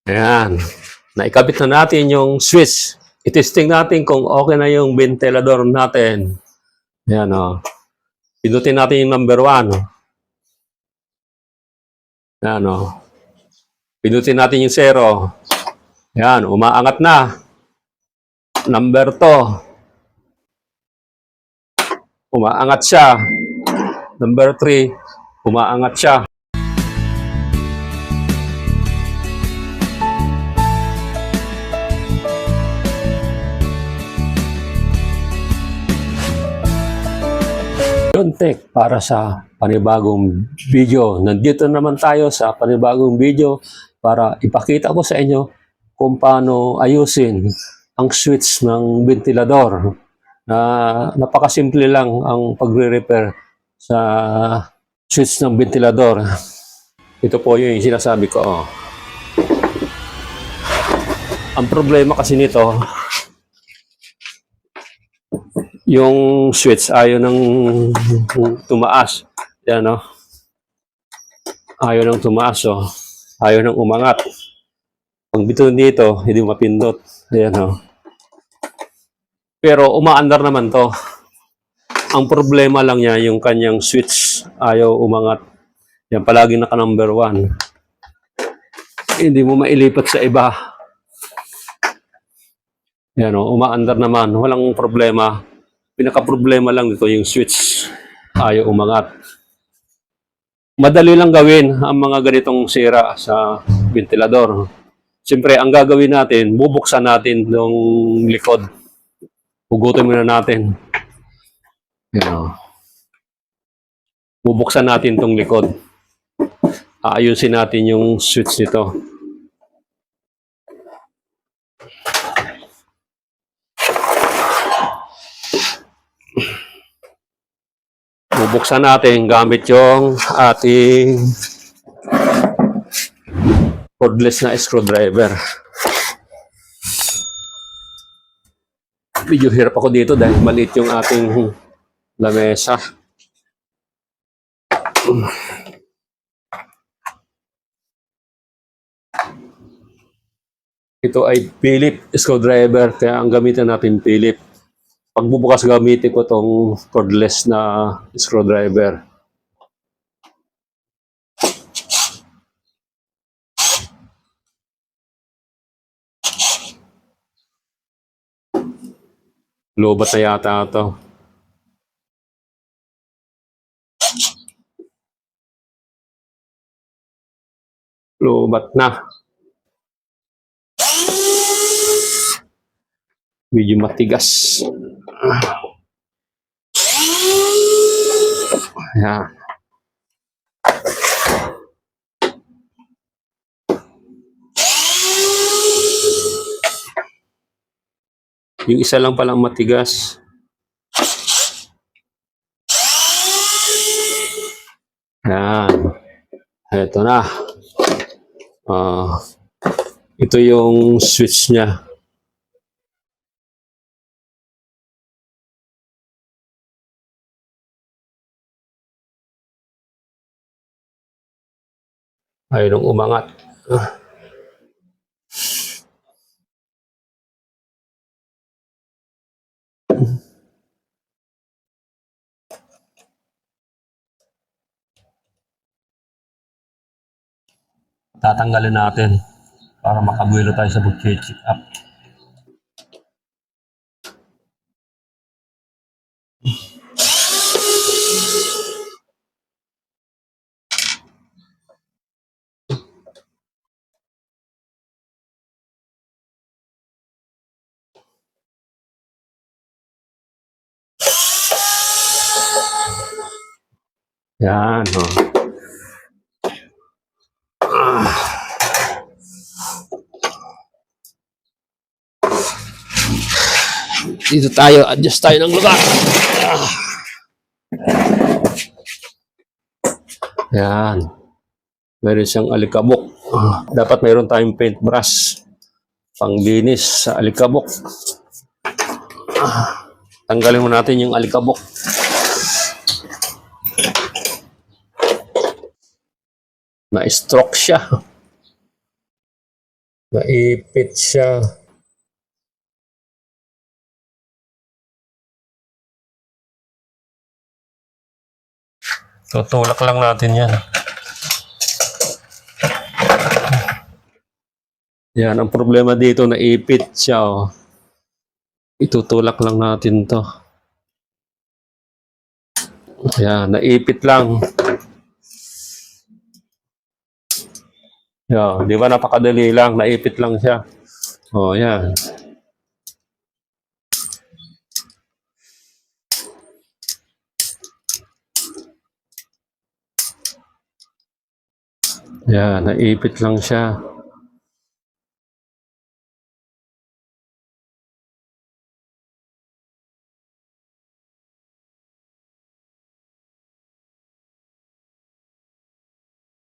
Ayan. Naikabit na natin yung switch. I-testing natin kung okay na yung ventilador natin. Ayan o. Pindutin natin yung number 1. Ayan o. Pindutin natin yung 0. Ayan, umaangat na. Number 2. Umaangat siya. Number 3. Umaangat siya. Tech para sa panibagong video. Nandito naman tayo sa panibagong video para ipakita ko sa inyo kung paano ayusin ang switch ng ventilador. Napakasimple lang ang pagre-repair sa switch ng ventilador. Ito po yung sinasabi ko. Oh. Ang problema kasi nito, yung switch ayaw nang tumaas. Yan, no? Ayaw nang tumaas, oh. Ayaw nang umangat. Pag bito dito, hindi mapindot. Ayan, no? Pero umaandar naman to. Ang problema lang niya, yung kanyang switch ayaw umangat. Yan, palagi naka number 1. Hindi mo mailipat sa iba. Yan, no? Umaandar naman. Walang problema. Pinaka-problema lang dito yung switch. Ayaw umangat. Madali lang gawin ang mga ganitong sira sa ventilador. Siyempre, ang gagawin natin, bubuksan natin yung likod. Hugutin muna natin. Yan. Bubuksan natin itong likod. Aayusin natin yung switch nito. Bubuksan natin gamit yung ating cordless na screwdriver. Medyo hirap ako dito dahil maliit yung ating lamesa. Ito ay Phillips screwdriver, kaya ang gamitin natin Phillips. Pagbubukas gamitin ko itong cordless na screwdriver. Lobat na yata ito. Lobat na. Medyo matigas. Ayan. Yung isa lang palang matigas. Ayan. Ito na. Ito yung switch niya. Ayaw nung umangat. Tatanggalin natin para makabuelo tayo sa pag-check up. Yan, oh. Dito tayo, adjust tayo ng lugar. Yan. Meron siyang alikabok. Dapat mayroon tayong paintbrush. Panglinis sa alikabok. Tanggalin mo natin yung alikabok. Na-stroke siya. Naipit siya. Tutulak lang natin yan. Yan, ang problema dito, naipit siya. Oh. Itutulak lang natin to. Yan, naipit lang. Yan, di ba napakadali lang, naipit lang siya. Oh, yan. Yan, naipit lang siya.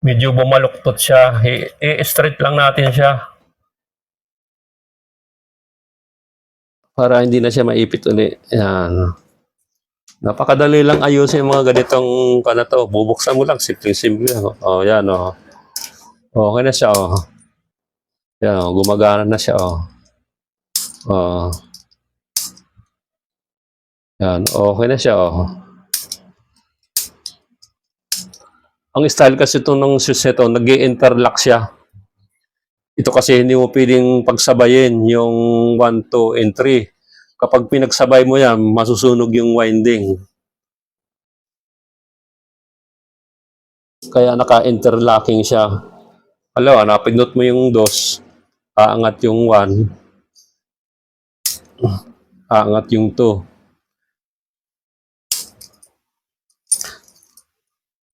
Medyo bumaluktot siya. I-straight lang natin siya. Para hindi na siya maipit uli. Yan. Napakadali lang ayusin yung mga ganitong to. Bubuksan mo lang. Simple-simple lang. Oh, yan oh. Okay na siya oh. Yan oh. Gumagana na siya oh. Oh. Yan. Okay na siya oh. Ang style kasi ito ng shoes ito, nag-i-interlock siya. Ito kasi hindi mo pwedeng pagsabayin yung 1, 2, and 3. Kapag pinagsabay mo yan, masusunog yung winding. Kaya naka-interlocking siya. Alawa, napindot mo yung 2, aangat yung 1, aangat yung 2.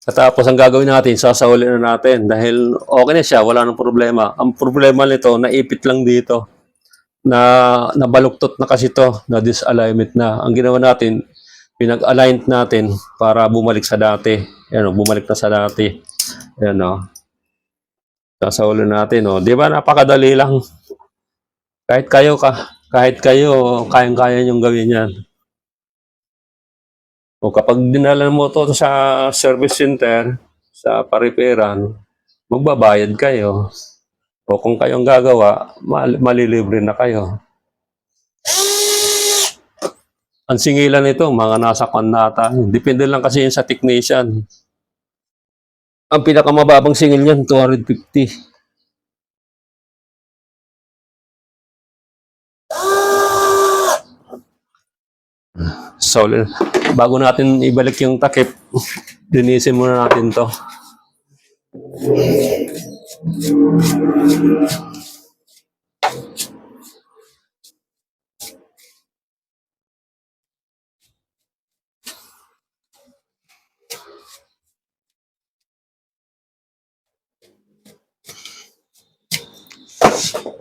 Tapos ang gagawin natin, sasahulin na natin dahil okay na siya, wala nang problema. Ang problema nito, naipit lang dito. Nabaluktot na kasi to, na disalignment na. Ang ginawa natin, pinag-align natin para bumalik sa dati. Yan o, bumalik na sa dati. Yan o. Sasahulin natin o. Di ba napakadali lang. Kahit kayo, kayang-kaya niyong gawin yan. O kapag dinala mo to sa service center, sa pariperan, magbabayad kayo. O kung kayong gagawa, malilibre na kayo. Ang singilan nito, mga nasa kanata. Depende lang kasi yun sa technician. Ang pinakamababang singil niyan, 250. So, bago natin ibalik yung takip, linisin muna natin to.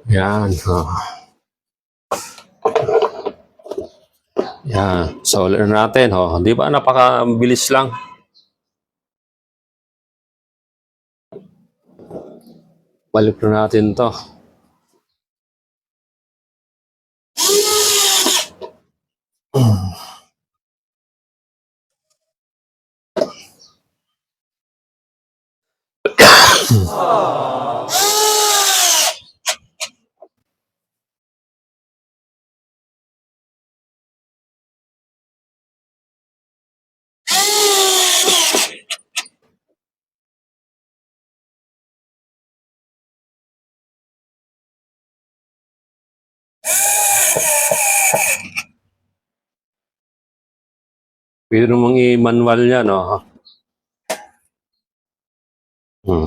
Yan. Oh. Yan. So, natin. Oh. Di ba napakabilis lang? Balik na natin to. Pwede namang i-manual yan, no?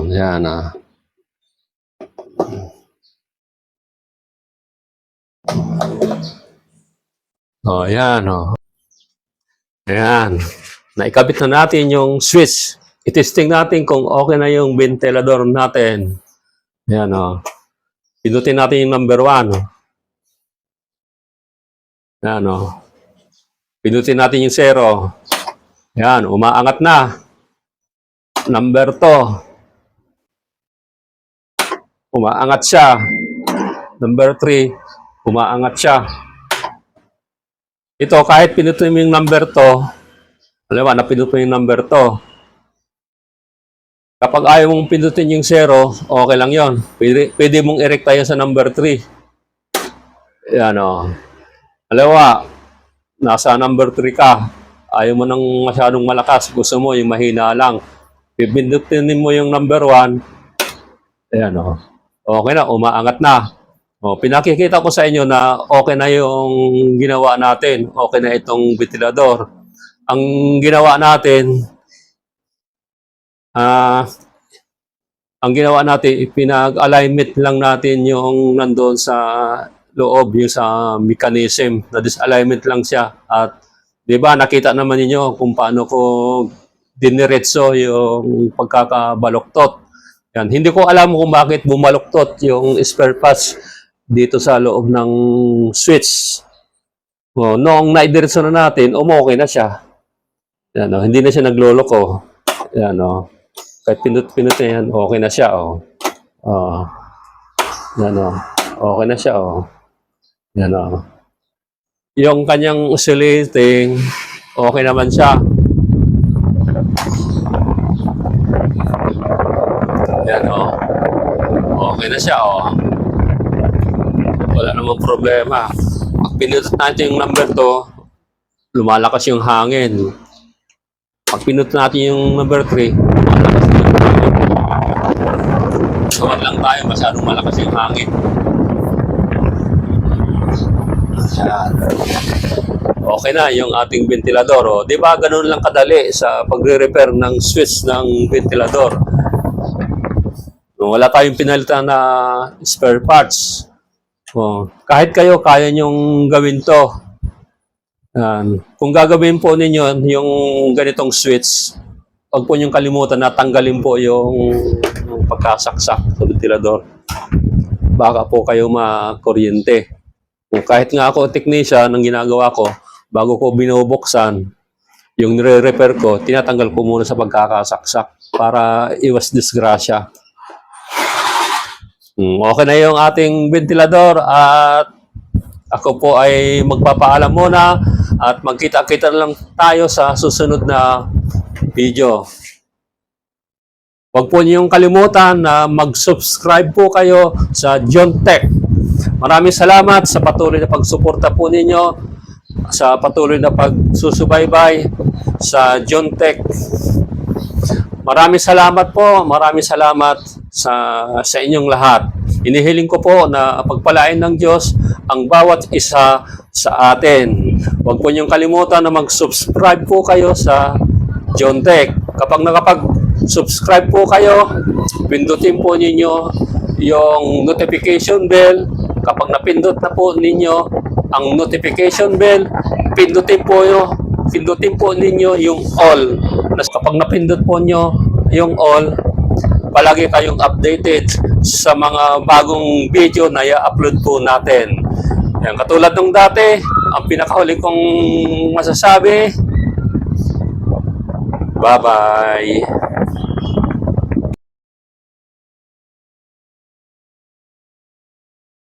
Yan, ah. Oh, yan, oh. Ayan. Naikabit na natin yung switch. I-testing natin kung okay na yung ventilador natin. Ayan, oh. Pindutin natin yung number 1. Ayan, oh. Pindutin natin yung 0. Ayan, umaangat na. Number 2. Umaangat siya. Number 3. Umaangat siya. Ito, kahit pinutin mo yung number 2, alam mo, napindot mo yung number 2. Kapag ayaw mong pindutin yung 0, okay lang yon. Pwede mong i-recta yun sa number 3. Yan o. Alawa, nasa number 3 ka. Ayaw mo nang masyadong malakas. Gusto mo yung mahina lang. Pipindutin mo yung number 1. Ayan o. Okay na, umaangat na. O, pinakikita ko sa inyo na okay na yung ginawa natin. Okay na itong ventilador. Ang ginawa natin, ang ginawa natin, pinag-alignment lang natin yung nandoon sa loob, yung sa mechanism, na disalignment lang siya. At, di ba, nakita naman niyo kung paano ko diniretso yung pagkakabaloktot. Yan. Hindi ko alam kung bakit bumaluktot yung spare parts dito sa loob ng switch. O, noong naidiretso na natin, okay na siya. Yan, o, hindi na siya nagloloko. Yan, o. Kahit pinut-pinut na yan, okay na siya, o. Yan, o. Okay na siya, o. Yan, o. Yung kanyang oscillating, okay naman siya. Yan, o. Okay na siya, o. Wala namang problema. Pag pinutot natin yung number 2, lumalakas yung hangin. Pag pinutot natin yung number 3, lumalakas yung hangin. Huwag lang tayo, masyadong malakas yung hangin. Yan. Okay na yung ating ventilador. O, di ba ganun lang kadali sa pagre-repair ng switch ng ventilador? Wala tayong pinalitan na spare parts. Kahit kayo, kaya nyong gawin to. Kung gagawin po ninyo yung ganitong switch, huwag po nyong kalimutan na tanggalin po yung pagkasaksak sa ventilador. Baka po kayo makuryente. Kahit nga ako technician, ang ginagawa ko, bago ko binubuksan, yung nire-repair ko, tinatanggal ko muna sa pagkakasaksak para iwas disgrasya. Okay na yung ating ventilador at ako po ay magpapaalam muna at magkita-kita lang tayo sa susunod na video. Huwag po niyong kalimutan na mag-subscribe po kayo sa John Tech. Maraming salamat sa patuloy na pagsuporta po ninyo, sa patuloy na pagsusubaybay sa John Tech. Maraming salamat po, maraming salamat sa inyong lahat. Inihiling ko po na pagpalain ng Diyos ang bawat isa sa atin. Huwag po niyong kalimutan na mag-subscribe po kayo sa John Tech. Kapag nakapag-subscribe po kayo, pindutin po ninyo yung notification bell. Kapag napindot na po ninyo ang notification bell, pindutin po ninyo yung all. Kapag napindot po nyo yung all, palagi kayong updated sa mga bagong video na i-upload po natin. Yan, katulad nung dati, ang pinakahuli kong masasabi, bye-bye!